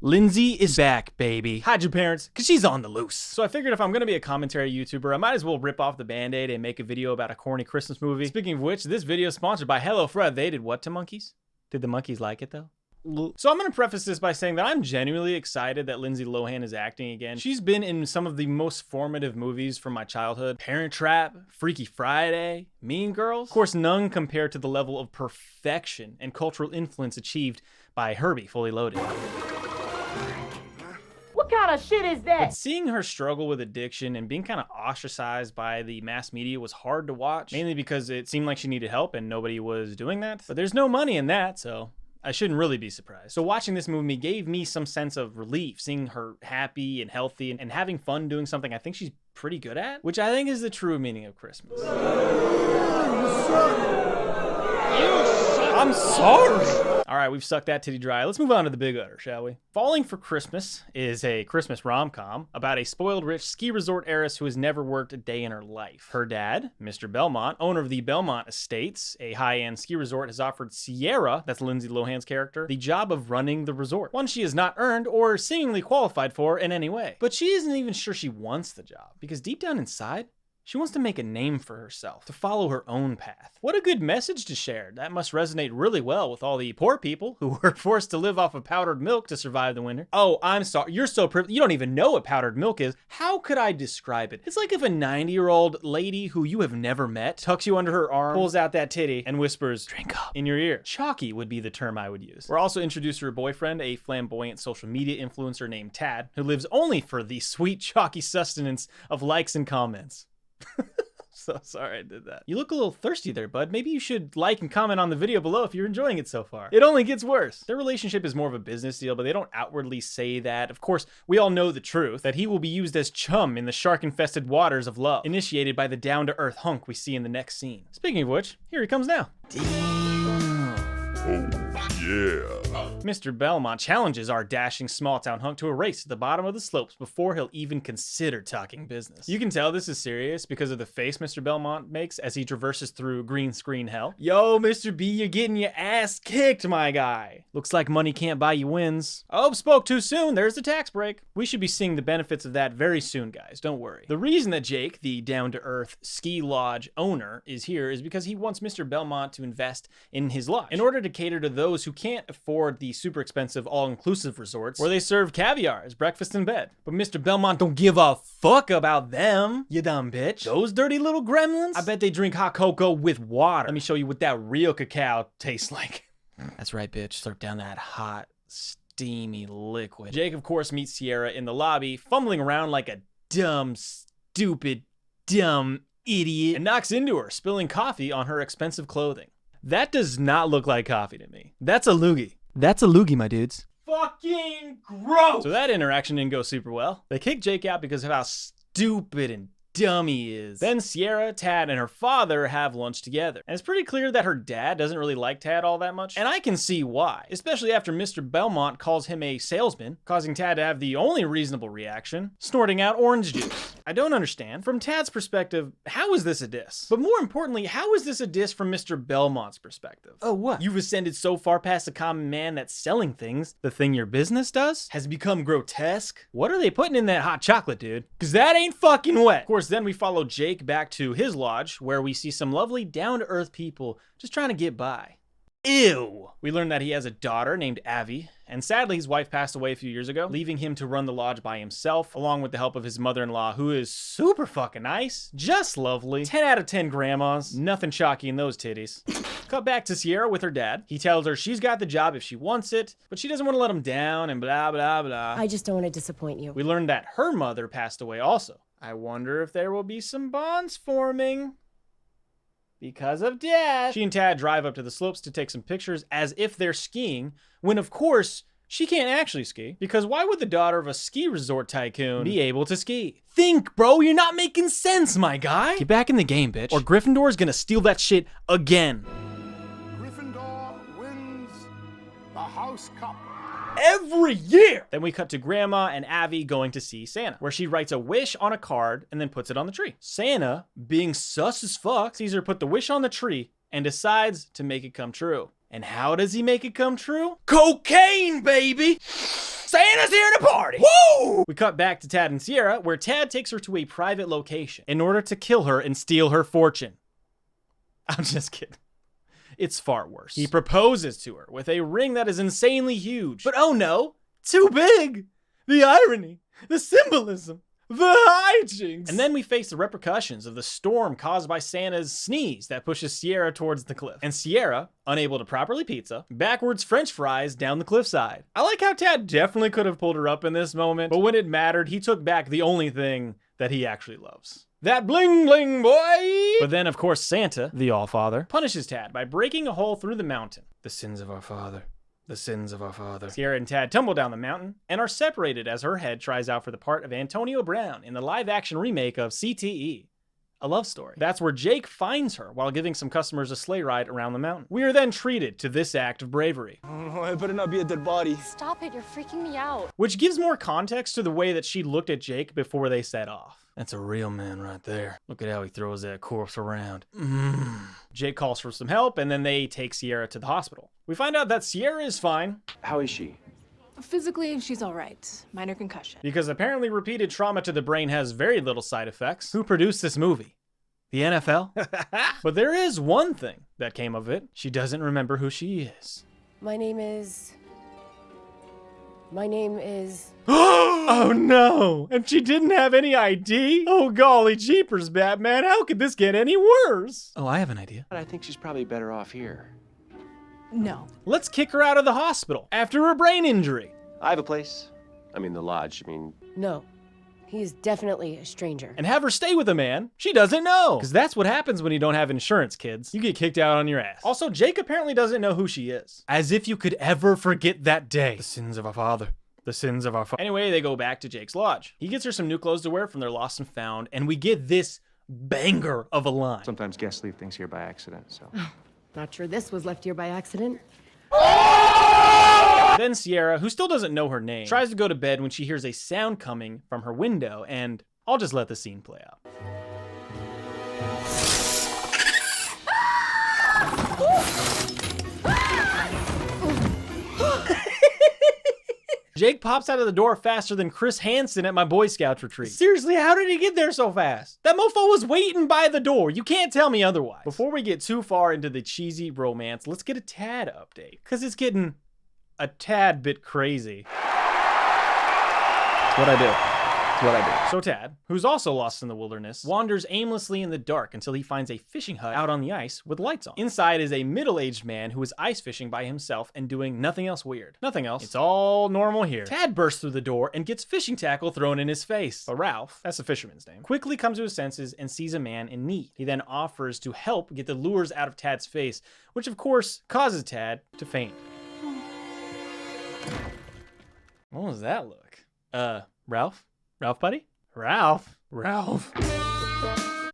Lindsay is back, baby. Hide your parents, because she's on the loose. So I figured if I'm going to be a commentary YouTuber, I might as well rip off the Band-Aid and make a video about a corny Christmas movie. Speaking of which, this video is sponsored by HelloFresh. They did what to monkeys? Did the monkeys like it, though? So I'm going to preface this by saying that I'm genuinely excited that Lindsay Lohan is acting again. She's been in some of the most formative movies from my childhood. Parent Trap, Freaky Friday, Mean Girls. Of course, none compared to the level of perfection and cultural influence achieved by Herbie, Fully Loaded. What kind of shit is that? But seeing her struggle with addiction and being kind of ostracized by the mass media was hard to watch, mainly because it seemed like she needed help and nobody was doing that. But there's no money in that, so I shouldn't really be surprised. So watching this movie gave me some sense of relief, seeing her happy and healthy and having fun doing something I think she's pretty good at, which I think is the true meaning of Christmas. I'm sorry. All right, we've sucked that titty dry. Let's move on to the big udder, shall we? Falling for Christmas is a Christmas rom-com about a spoiled rich ski resort heiress who has never worked a day in her life. Her dad, Mr. Belmont, owner of the Belmont Estates, a high-end ski resort, has offered Sierra, that's Lindsay Lohan's character, the job of running the resort. One she has not earned or seemingly qualified for in any way. But she isn't even sure she wants the job, because deep down inside, she wants to make a name for herself, to follow her own path. What a good message to share. That must resonate really well with all the poor people who were forced to live off of powdered milk to survive the winter. Oh, I'm sorry. You're so privileged. You don't even know what powdered milk is. How could I describe it? It's like if a 90-year-old lady who you have never met tucks you under her arm, pulls out that titty, and whispers, "Drink up," in your ear. Chalky would be the term I would use. We're also introduced to her boyfriend, a flamboyant social media influencer named Tad, who lives only for the sweet, chalky sustenance of likes and comments. So sorry I did that. You look a little thirsty there, bud. Maybe you should like and comment on the video below if you're enjoying it so far. It only gets worse. Their relationship is more of a business deal, but they don't outwardly say that. Of course, we all know the truth, that he will be used as chum in the shark-infested waters of love, initiated by the down-to-earth hunk we see in the next scene. Speaking of which, here he comes now. Yeah. Mr. Belmont challenges our dashing small-town hunk to a race at the bottom of the slopes before he'll even consider talking business. You can tell this is serious because of the face Mr. Belmont makes as he traverses through green screen hell. Yo, Mr. B, you're getting your ass kicked, my guy. Looks like money can't buy you wins. Oh, spoke too soon. There's the tax break. We should be seeing the benefits of that very soon, guys. Don't worry. The reason that Jake, the down-to-earth ski lodge owner, is here is because he wants Mr. Belmont to invest in his lodge in order to cater to those who can't afford the super expensive all-inclusive resorts where they serve caviar as breakfast in bed. But Mr. Belmont don't give a fuck about them, you dumb bitch. Those dirty little gremlins? I bet they drink hot cocoa with water. Let me show you what that real cacao tastes like. That's right, bitch. Slurp down that hot, steamy liquid. Jake, of course, meets Sierra in the lobby, fumbling around like a dumb, stupid, dumb idiot, and knocks into her, spilling coffee on her expensive clothing. That does not look like coffee to me. That's a loogie. That's a loogie, my dudes. Fucking gross! So that interaction didn't go super well. They kicked Jake out because of how stupid and dumb he is. Then Sierra, Tad, and her father have lunch together. And it's pretty clear that her dad doesn't really like Tad all that much. And I can see why, especially after Mr. Belmont calls him a salesman, causing Tad to have the only reasonable reaction, snorting out orange juice. I don't understand. From Tad's perspective, how is this a diss? But more importantly, how is this a diss from Mr. Belmont's perspective? Oh, what? You've ascended so far past the common man that selling things, the thing your business does, has become grotesque? What are they putting in that hot chocolate, dude? Because that ain't fucking wet. Of course, then we follow Jake back to his lodge, where we see some lovely down-to-earth people just trying to get by. Ew! We learn that he has a daughter named Avi, and sadly his wife passed away a few years ago, leaving him to run the lodge by himself, along with the help of his mother-in-law, who is super fucking nice, just lovely, 10 out of 10 grandmas, nothing shocky in those titties. Cut back to Sierra with her dad. He tells her she's got the job if she wants it, but she doesn't want to let him down and blah blah blah. I just don't want to disappoint you. We learned that her mother passed away also. I wonder if there will be some bonds forming because of Dad. She and Tad drive up to the slopes to take some pictures as if they're skiing, when of course she can't actually ski, because why would the daughter of a ski resort tycoon be able to ski? Think, bro, you're not making sense, my guy. Get back in the game, bitch, or Gryffindor's gonna steal that shit again. Gryffindor wins the House Cup. Every year! Then we cut to Grandma and Avi going to see Santa, where she writes a wish on a card and then puts it on the tree. Santa, being sus as fuck, sees her put the wish on the tree and decides to make it come true. And how does he make it come true? Cocaine, baby! Santa's here to party! Woo! We cut back to Tad and Sierra, where Tad takes her to a private location in order to kill her and steal her fortune. I'm just kidding. It's far worse. He proposes to her with a ring that is insanely huge. But oh no, too big! The irony, the symbolism, the hijinks! And then we face the repercussions of the storm caused by Santa's sneeze that pushes Sierra towards the cliff. And Sierra, unable to properly pizza, backwards french fries down the cliffside. I like how Tad definitely could have pulled her up in this moment, but when it mattered, he took back the only thing that he actually loves. That bling bling, boy! But then, of course, Santa, the All-Father, punishes Tad by breaking a hole through the mountain. The sins of our father. The sins of our father. Sierra and Tad tumble down the mountain and are separated as her head tries out for the part of Antonio Brown in the live-action remake of CTE, A Love Story. That's where Jake finds her while giving some customers a sleigh ride around the mountain. We are then treated to this act of bravery. Oh, it better not be a dead body. Stop it, you're freaking me out. Which gives more context to the way that she looked at Jake before they set off. That's a real man right there. Look at how he throws that corpse around. Jake calls for some help, and then they take Sierra to the hospital. We find out that Sierra is fine. How is she? Physically, she's all right. Minor concussion. Because apparently repeated trauma to the brain has very little side effects. Who produced this movie? The NFL? But there is one thing that came of it. She doesn't remember who she is. My name is... Oh no! And she didn't have any ID? Oh golly jeepers, Batman, how could this get any worse? Oh, I have an idea. I think she's probably better off here. No. Let's kick her out of the hospital after her brain injury. I have a place. I mean, the lodge. No. He is definitely a stranger. And have her stay with a man she doesn't know. Because that's what happens when you don't have insurance, kids. You get kicked out on your ass. Also, Jake apparently doesn't know who she is. As if you could ever forget that day. The sins of our father. The sins of our father. Anyway, they go back to Jake's lodge. He gets her some new clothes to wear from their lost and found, and we get this banger of a line. Sometimes guests leave things here by accident, so. Not sure this was left here by accident. Then Sierra, who still doesn't know her name, tries to go to bed when she hears a sound coming from her window, and I'll just let the scene play out. Jake pops out of the door faster than Chris Hansen at my Boy Scouts retreat. Seriously, how did he get there so fast? That mofo was waiting by the door. You can't tell me otherwise. Before we get too far into the cheesy romance, let's get a Tad update, because it's getting a tad bit crazy. It's what I do. It's what I do. So Tad, who's also lost in the wilderness, wanders aimlessly in the dark until he finds a fishing hut out on the ice with lights on. Inside is a middle-aged man who is ice fishing by himself and doing nothing else weird. Nothing else. It's all normal here. Tad bursts through the door and gets fishing tackle thrown in his face. But Ralph, that's the fisherman's name, quickly comes to his senses and sees a man in need. He then offers to help get the lures out of Tad's face, which of course causes Tad to faint. What was that look? Ralph? Ralph, buddy? Ralph?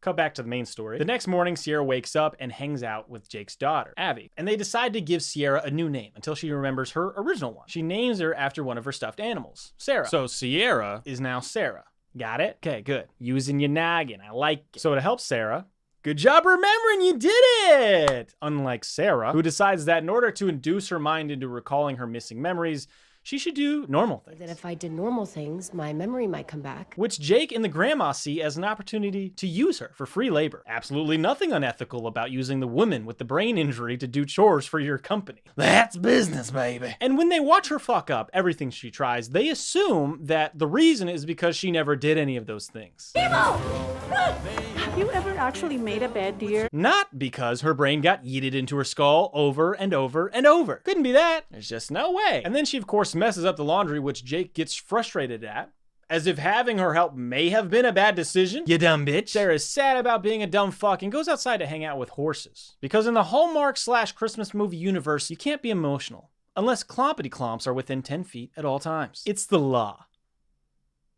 Cut back to the main story. The next morning, Sierra wakes up and hangs out with Jake's daughter, Abby, and they decide to give Sierra a new name until she remembers her original one. She names her after one of her stuffed animals, Sarah. So Sierra is now Sarah. Got it? Okay, good. Using your noggin. I like it. So to help Sarah, good job remembering, you did it! Unlike Sarah, who decides that in order to induce her mind into recalling her missing memories, she should do normal things. That if I did normal things, my memory might come back. Which Jake and the grandma see as an opportunity to use her for free labor. Absolutely nothing unethical about using the woman with the brain injury to do chores for your company. That's business, baby. And when they watch her fuck up everything she tries, they assume that the reason is because she never did any of those things. Have you ever actually made a bed, dear? Not because her brain got yeeted into her skull over and over and over. Couldn't be that. There's just no way. And then she, of course, messes up the laundry, which Jake gets frustrated at, as if having her help may have been a bad decision. You dumb bitch. Sarah is sad about being a dumb fuck and goes outside to hang out with horses. Because in the Hallmark/Christmas movie universe, you can't be emotional unless clompity clomps are within 10 feet at all times. It's the law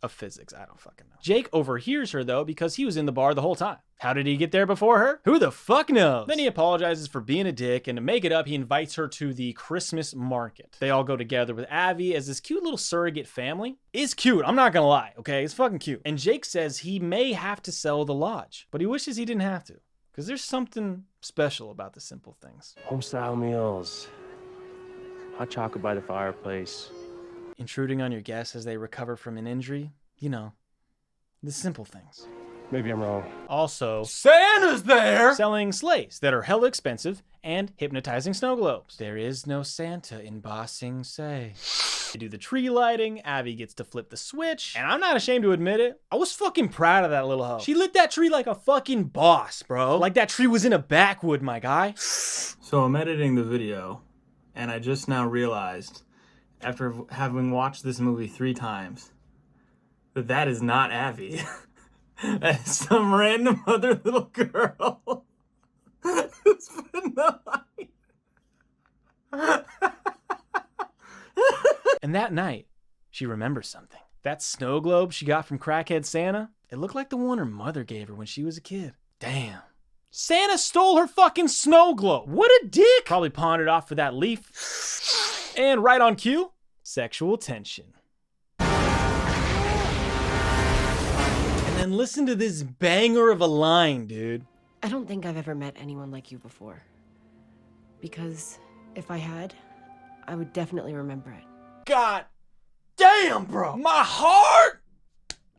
of physics. I don't fucking know. Jake overhears her though because he was in the bar the whole time. How did he get there before her? Who the fuck knows? Then he apologizes for being a dick, and to make it up, he invites her to the Christmas market. They all go together with Abby as this cute little surrogate family. It's cute, I'm not gonna lie, okay? It's fucking cute. And Jake says he may have to sell the lodge, but he wishes he didn't have to. Because there's something special about the simple things. Home-style meals. Hot chocolate by the fireplace. Intruding on your guests as they recover from an injury. You know, the simple things. Maybe I'm wrong. Also, Santa's there! Selling sleighs that are hella expensive and hypnotizing snow globes. There is no Santa in Ba Sing Se. They do the tree lighting, Abby gets to flip the switch, and I'm not ashamed to admit it, I was fucking proud of that little hoe. She lit that tree like a fucking boss, bro. Like that tree was in a backwood, my guy. So I'm editing the video, and I just now realized, after having watched this movie 3 times, that that is not Abby. That is some random other little girl. It's been the light. And that night, she remembers something. That snow globe she got from crackhead Santa, it looked like the one her mother gave her when she was a kid. Damn. Santa stole her fucking snow globe. What a dick. Probably pawned it off for that leaf. And right on cue, sexual tension. And then listen to this banger of a line, dude. I don't think I've ever met anyone like you before. Because if I had, I would definitely remember it. God damn, bro. My heart.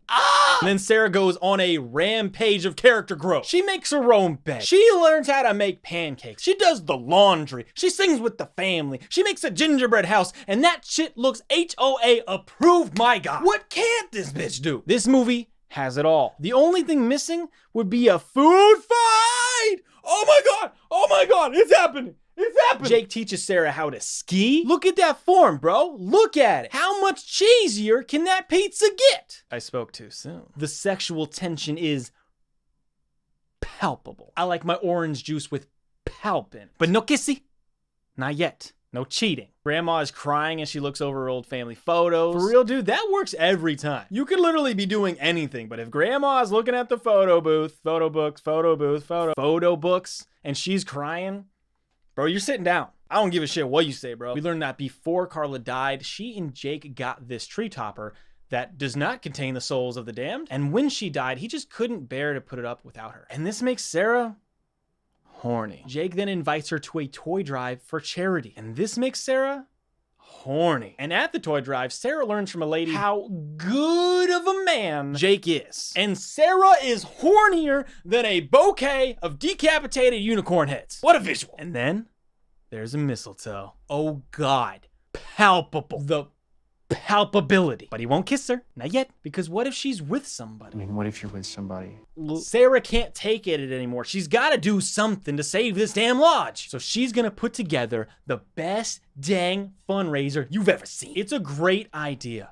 Ah! And then Sarah goes on a rampage of character growth. She makes her own bed. She learns how to make pancakes. She does the laundry. She sings with the family. She makes a gingerbread house. And that shit looks HOA approved, my God. What can't this bitch do? This movie has it all. The only thing missing would be a food fight. Oh my God. Oh my God. It's happening. It's happening. Jake teaches Sarah how to ski. Look at that form, bro. Look at it. How much cheesier can that pizza get? I spoke too soon. The sexual tension is palpable. I like my orange juice with palp in it. But no kissy. Not yet. No cheating. Grandma is crying as she looks over her old family photos. For real, dude, that works every time. You could literally be doing anything, but if Grandma's looking at the photo booth, photo books, and she's crying, bro, you're sitting down. I don't give a shit what you say, bro. We learned that before Carla died, she and Jake got this tree topper that does not contain the souls of the damned. And when she died, he just couldn't bear to put it up without her. And this makes Sarah horny. Jake then invites her to a toy drive for charity. And this makes Sarah horny. And at the toy drive, Sarah learns from a lady how good of a man Jake is. And Sarah is hornier than a bouquet of decapitated unicorn heads. What a visual. And then there's a mistletoe. Oh God, palpable. The palpability. But he won't kiss her. Not yet. Because what if she's with somebody? I mean, what if you're with somebody? Sarah can't take it anymore. She's got to do something to save this damn lodge. So she's going to put together the best dang fundraiser you've ever seen. It's a great idea.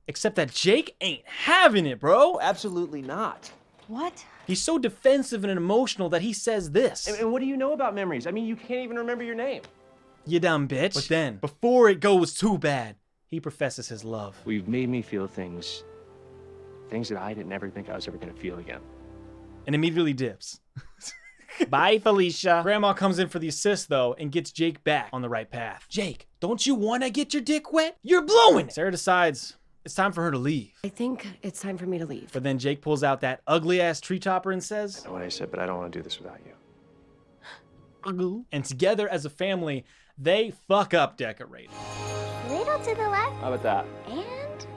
Except that Jake ain't having it, bro. Absolutely not. What? He's so defensive and emotional that he says this. And what do you know about memories? I mean, you can't even remember your name. You dumb bitch. But then, before it goes too bad, he professes his love. We've made me feel things that I didn't ever think I was ever gonna feel again. And immediately dips. Bye, Felicia. Grandma comes in for the assist, though, and gets Jake back on the right path. Jake, don't you want to get your dick wet? You're blowing it. Sarah decides it's time for her to leave. I think it's time for me to leave. But then Jake pulls out that ugly-ass tree topper and says, I know what I said, but I don't want to do this without you. And together as a family, they fuck up decorating. Little to the left How about that? and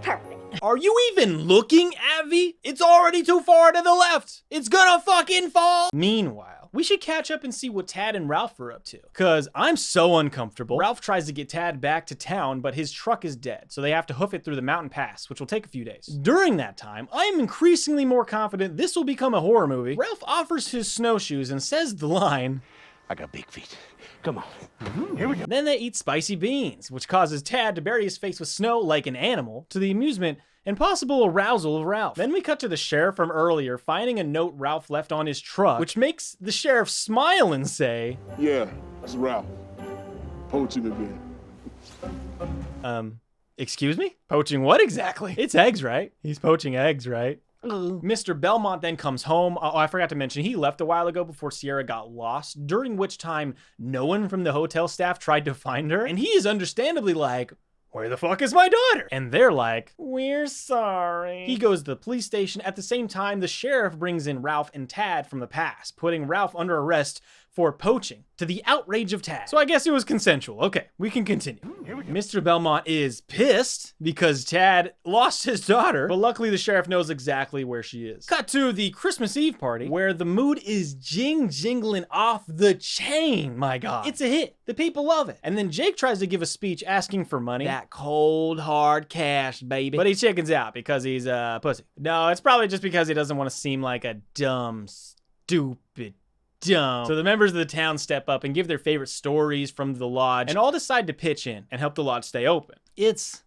perfect. Are you even looking, Abby? It's already too far to the left. It's gonna fucking fall. Meanwhile, we should catch up and see what Tad and Ralph are up to. Cause I'm so uncomfortable. Ralph tries to get Tad back to town, but his truck is dead. So they have to hoof it through the mountain pass, which will take a few days. During that time, I am increasingly more confident this will become a horror movie. Ralph offers his snowshoes and says the line, I got big feet. Come on. Here we go. Then they eat spicy beans, which causes Tad to bury his face with snow like an animal, to the amusement and possible arousal of Ralph. Then we cut to the sheriff from earlier finding a note Ralph left on his truck, which makes the sheriff smile and say, Yeah, that's Ralph. Poaching again. Excuse me? Poaching what exactly? It's eggs, right? He's poaching eggs, right? Mr. Belmont then comes home. Oh, I forgot to mention, he left a while ago before Sierra got lost, during which time no one from the hotel staff tried to find her. And he is understandably like, where the fuck is my daughter? And they're like, we're sorry. He goes to the police station. At the same time, the sheriff brings in Ralph and Tad from the past, putting Ralph under arrest for poaching, to the outrage of Tad. So I guess it was consensual. Okay, we can continue. Mr. Belmont is pissed because Tad lost his daughter, but luckily the sheriff knows exactly where she is. Cut to the Christmas Eve party, where the mood is jingling off the chain, my God. It's a hit. The people love it. And then Jake tries to give a speech asking for money. That cold, hard cash, baby. But he chickens out because he's a pussy. No, it's probably just because he doesn't want to seem like a dumb, stupid dumb. So the members of the town step up and give their favorite stories from the lodge and all decide to pitch in and help the lodge stay open. It's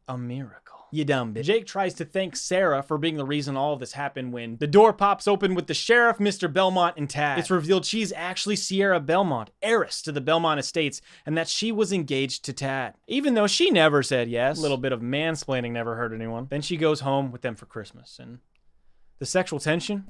a miracle. You dumb bitch. Jake tries to thank Sarah for being the reason all of this happened when the door pops open with the sheriff, Mr. Belmont, and Tad. It's revealed she's actually Sierra Belmont, heiress to the Belmont estates, and that she was engaged to Tad, even though she never said yes. A little bit of mansplaining never hurt anyone. Then she goes home with them for Christmas, and the sexual tension?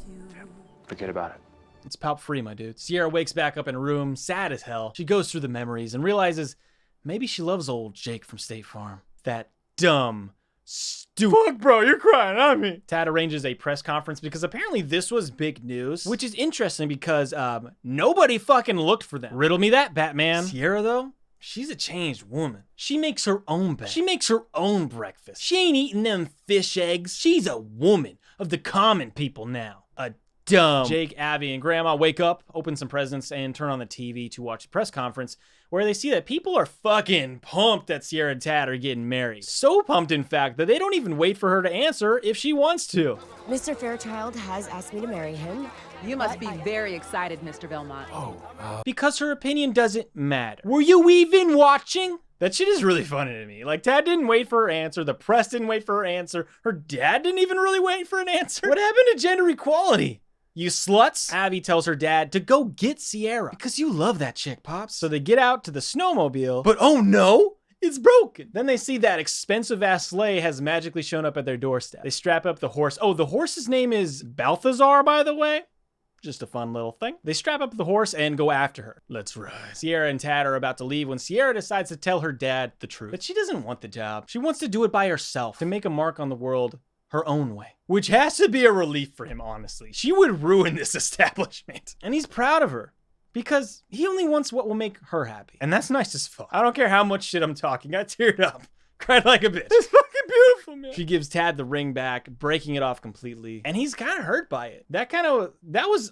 Forget about it. It's palp-free, my dude. Sierra wakes back up in a room, sad as hell. She goes through the memories and realizes maybe she loves old Jake from State Farm. That dumb, stupid. Fuck, bro, you're crying on me. Tad arranges a press conference because apparently this was big news, which is interesting because nobody fucking looked for them. Riddle me that, Batman. Sierra, though? She's a changed woman. She makes her own bed. She makes her own breakfast. She ain't eating them fish eggs. She's a woman of the common people now. A dumb. Jake, Abby, and Grandma wake up, open some presents, and turn on the TV to watch the press conference where they see that people are fucking pumped that Sierra and Tad are getting married. So pumped, in fact, that they don't even wait for her to answer if she wants to. Mr. Fairchild has asked me to marry him. You must be very excited, Mr. Belmont. Because her opinion doesn't matter. Were you even watching? That shit is really funny to me. Like, Tad didn't wait for her answer. The press didn't wait for her answer. Her dad didn't even really wait for an answer. What happened to gender equality? You sluts? Abby tells her dad to go get Sierra because you love that chick, Pops. So they get out to the snowmobile, but oh no, it's broken. Then they see that expensive ass sleigh has magically shown up at their doorstep. They strap up the horse. Oh, the horse's name is Balthazar, by the way. Just a fun little thing. They strap up the horse and go after her. Let's ride. Sierra and Tad are about to leave when Sierra decides to tell her dad the truth. But she doesn't want the job. She wants to do it by herself, to make a mark on the world her own way. Which has to be a relief for him, honestly. She would ruin this establishment. And he's proud of her. Because he only wants what will make her happy. And that's nice as fuck. I don't care how much shit I'm talking. I teared up. Cried like a bitch. It's fucking beautiful, man. She gives Tad the ring back, breaking it off completely. And he's kind of hurt by it. That was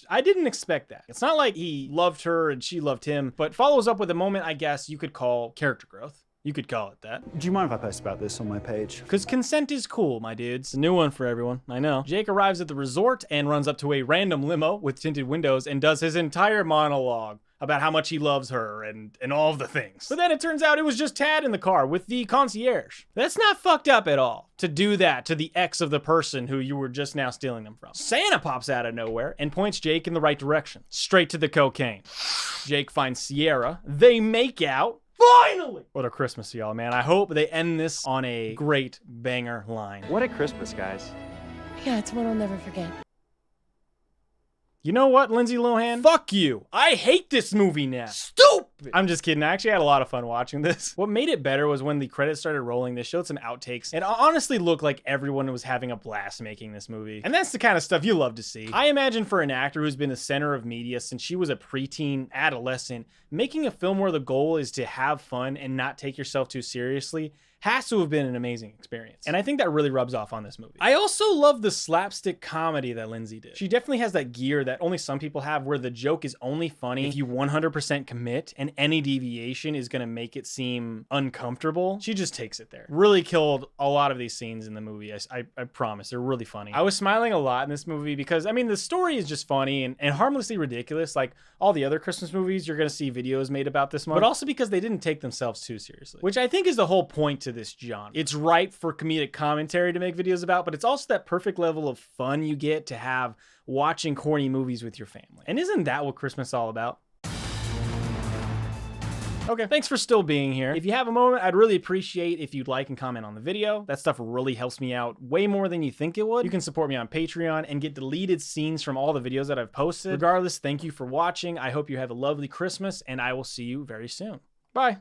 I didn't expect that. It's not like he loved her and she loved him, but follows up with a moment I guess you could call character growth. You could call it that. Do you mind if I post about this on my page? Because consent is cool, my dudes. A new one for everyone, I know. Jake arrives at the resort and runs up to a random limo with tinted windows and does his entire monologue about how much he loves her and all of the things. But then it turns out it was just Tad in the car with the concierge. That's not fucked up at all to do that to the ex of the person who you were just now stealing them from. Santa pops out of nowhere and points Jake in the right direction, straight to the cocaine. Jake finds Sierra. They make out. Finally! What a Christmas, y'all, man. I hope they end this on a great banger line. What a Christmas, guys. Yeah, it's one I'll never forget. You know what, Lindsay Lohan? Fuck you. I hate this movie now. Stupid. I'm just kidding. I actually had a lot of fun watching this. What made it better was when the credits started rolling, they showed some outtakes. It honestly looked like everyone was having a blast making this movie. And that's the kind of stuff you love to see. I imagine for an actor who's been the center of media since she was a preteen adolescent, making a film where the goal is to have fun and not take yourself too seriously has to have been an amazing experience. And I think that really rubs off on this movie. I also love the slapstick comedy that Lindsay did. She definitely has that gear that only some people have where the joke is only funny if you 100% commit and any deviation is gonna make it seem uncomfortable. She just takes it there. Really killed a lot of these scenes in the movie. I promise, they're really funny. I was smiling a lot in this movie because, I mean, the story is just funny and harmlessly ridiculous. Like all the other Christmas movies, you're gonna see videos made about this month, but also because they didn't take themselves too seriously, which I think is the whole point to this genre. It's ripe for comedic commentary to make videos about, but it's also that perfect level of fun you get to have watching corny movies with your family. And isn't that what Christmas is all about? Okay, thanks for still being here. If you have a moment, I'd really appreciate if you'd like and comment on the video. That stuff really helps me out way more than you think it would. You can support me on Patreon and get deleted scenes from all the videos that I've posted. Regardless, thank you for watching. I hope you have a lovely Christmas, and I will see you very soon. Bye.